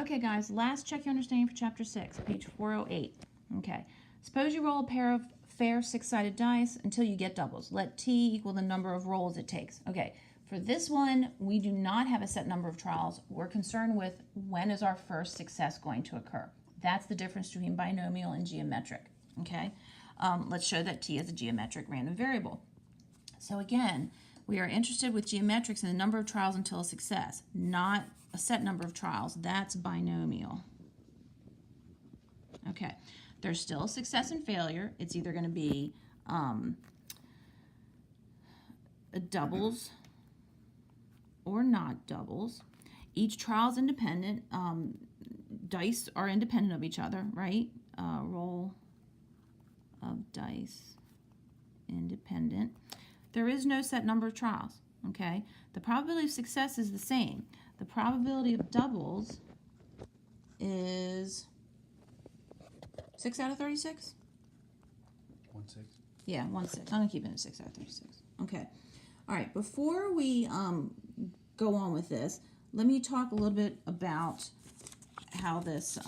Okay, guys, last check your understanding for chapter 6, page 408. Okay, suppose you roll a pair of fair six-sided dice until you get doubles. Let T equal the number of rolls it takes. Okay, for this one, we do not have a set number of trials. We're concerned with when is our first success going to occur. That's the difference between binomial and geometric. Okay, let's show that T is a geometric random variable. So again, we are interested with geometrics in the number of trials until a success, not a set number of trials. That's binomial. Okay, there's still a success and failure. It's either going to be doubles or not doubles. Each trial is independent. Dice are independent of each other, right? Roll of dice independent. There is no set number of trials, okay? The probability of success is the same. The probability of doubles is 6 out of 36? 1/6. Yeah, 1/6. I'm going to keep it at 6 out of 36. Okay. All right, before we go on with this, let me talk a little bit about how this,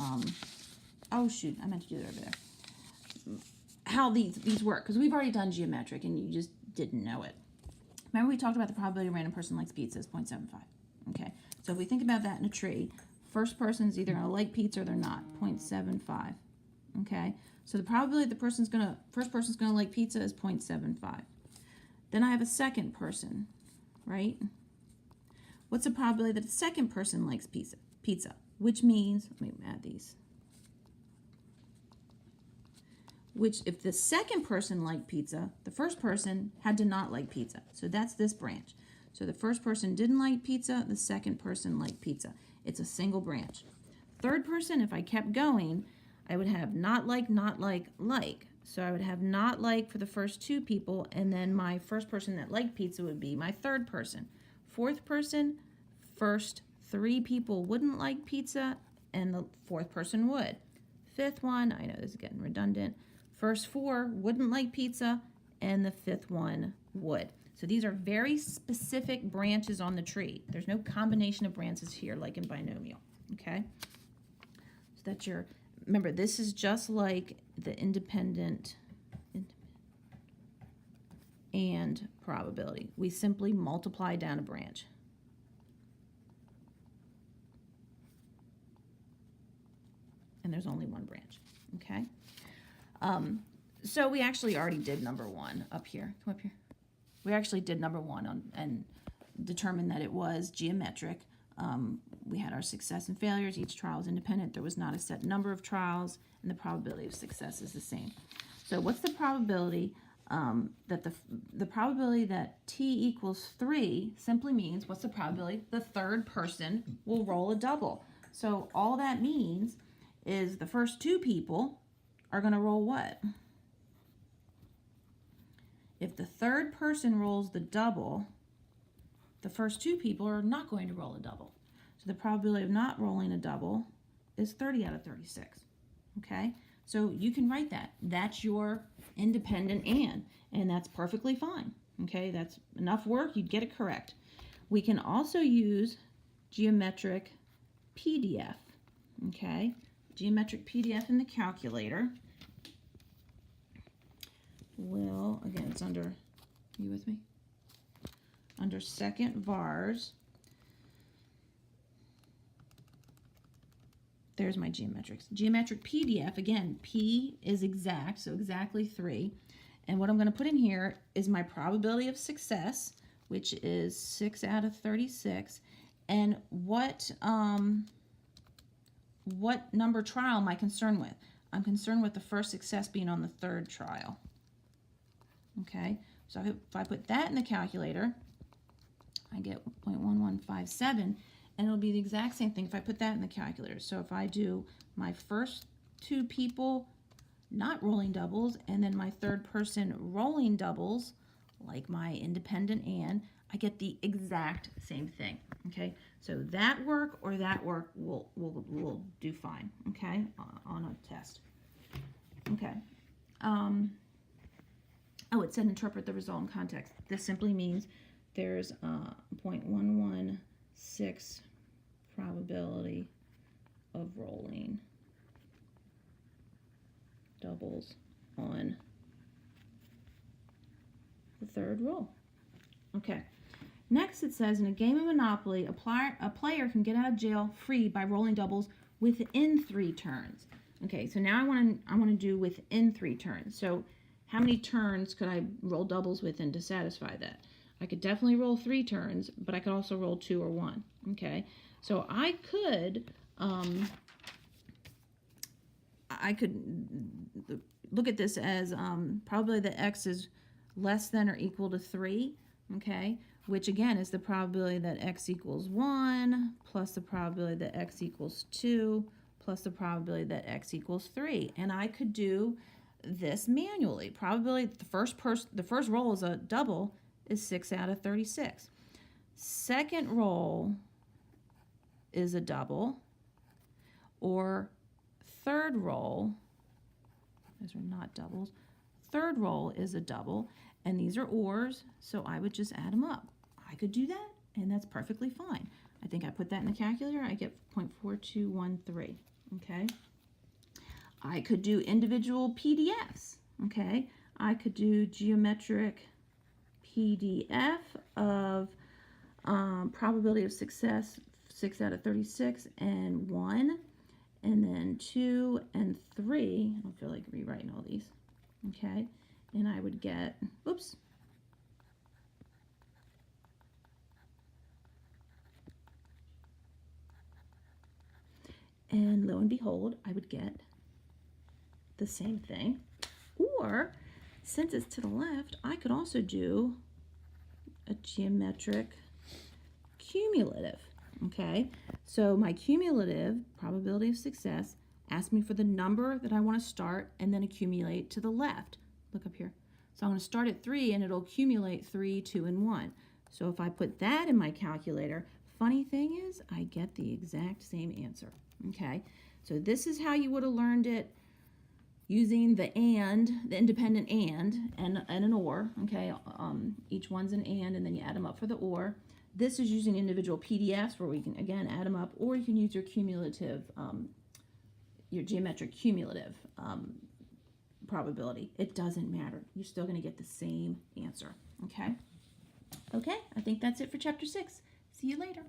oh shoot, I meant to do that over there. How these work, because we've already done geometric and you just didn't know it. Remember we talked about the probability a random person likes pizza is 0.75. Okay, so if we think about that in a tree, first person's either going to like pizza or they're not, 0.75. Okay, so the probability that first person's going to like pizza is 0.75. Then I have a second person, right? What's the probability that the second person likes pizza? Which means, let me add these. Which, if the second person liked pizza, the first person had to not like pizza. So that's this branch. So the first person didn't like pizza, the second person liked pizza. It's a single branch. Third person, if I kept going, I would have not like, like. So I would have not like for the first two people, and then my first person that liked pizza would be my third person. Fourth person, first three people wouldn't like pizza, and the fourth person would. Fifth one, I know this is getting redundant, first four wouldn't like pizza, and the fifth one would. So these are very specific branches on the tree. There's no combination of branches here like in binomial, okay? So that's your, remember, this is just like the independent and probability. We simply multiply down a branch. And there's only one branch, okay? So we actually already did number one up here. Come up here. We actually did number one and determined that it was geometric. We had our success and failures. Each trial was independent. There was not a set number of trials, and the probability of success is the same. So what's the probability that the probability that T equals 3 simply means what's the probability the third person will roll a double. So all that means is the first two people are going to roll what? If the third person rolls the double, the first two people are not going to roll a double. So the probability of not rolling a double is 30 out of 36. Okay? So you can write that. That's your independent and that's perfectly fine. Okay? That's enough work. You'd get it correct. We can also use geometric PDF. Okay? Geometric PDF in the calculator. Well, again, it's under, you with me? Under second vars. There's my geometrics. Geometric PDF, again, P is exact, so exactly 3. And what I'm going to put in here is my probability of success, which is 6 out of 36. And what number trial am I concerned with? I'm concerned with the first success being on the third trial. Okay, so if I put that in the calculator, I get 0.1157, and it'll be the exact same thing if I put that in the calculator. So if I do my first two people not rolling doubles, and then my third person rolling doubles, like my independent and, I get the exact same thing. Okay, so that work or that work will do fine. Okay, on a test. Okay. Oh, it said interpret the result in context. This simply means there's 0.116 probability doubles on the third roll. Okay. Next it says, in a game of Monopoly, a player can get out of jail free by rolling doubles within 3 turns. Okay, so now I want to do within 3 turns. So how many turns could I roll doubles within to satisfy that? I could definitely roll 3 turns, but I could also roll 2 or 1. Okay, so I could look at this as probability that x is less than or equal to 3. Okay, which again is the probability that x equals 1 plus the probability that x equals 2 plus the probability that x equals 3. And I could do this manually. Probability the first roll is a double is 6 out of 36. Second roll is a double, or third roll, those are not doubles, third roll is a double, and these are ors, so I would just add them up. I could do that, and that's perfectly fine. I think I put that in the calculator. I get 0.4213, okay? I could do individual PDFs, okay? I could do geometric PDF of probability of success 6 out of 36 and 1, and then 2 and 3. I don't feel like rewriting all these, okay? And I would get, oops, and lo and behold, I would get the same thing. Or, since it's to the left, I could also do a geometric cumulative, okay? So my cumulative probability of success asks me for the number that I want to start and then accumulate to the left. Look up here. So I'm going to start at 3 and it'll accumulate 3, 2, and 1. So if I put that in my calculator, funny thing is I get the exact same answer, okay? So this is how you would have learned it using the independent and an or, okay? Each one's an and then you add them up for the or. This is using individual PDFs where we can, again, add them up, or you can use your cumulative, your geometric cumulative probability. It doesn't matter. You're still going to get the same answer, okay? Okay, I think that's it for Chapter 6. See you later.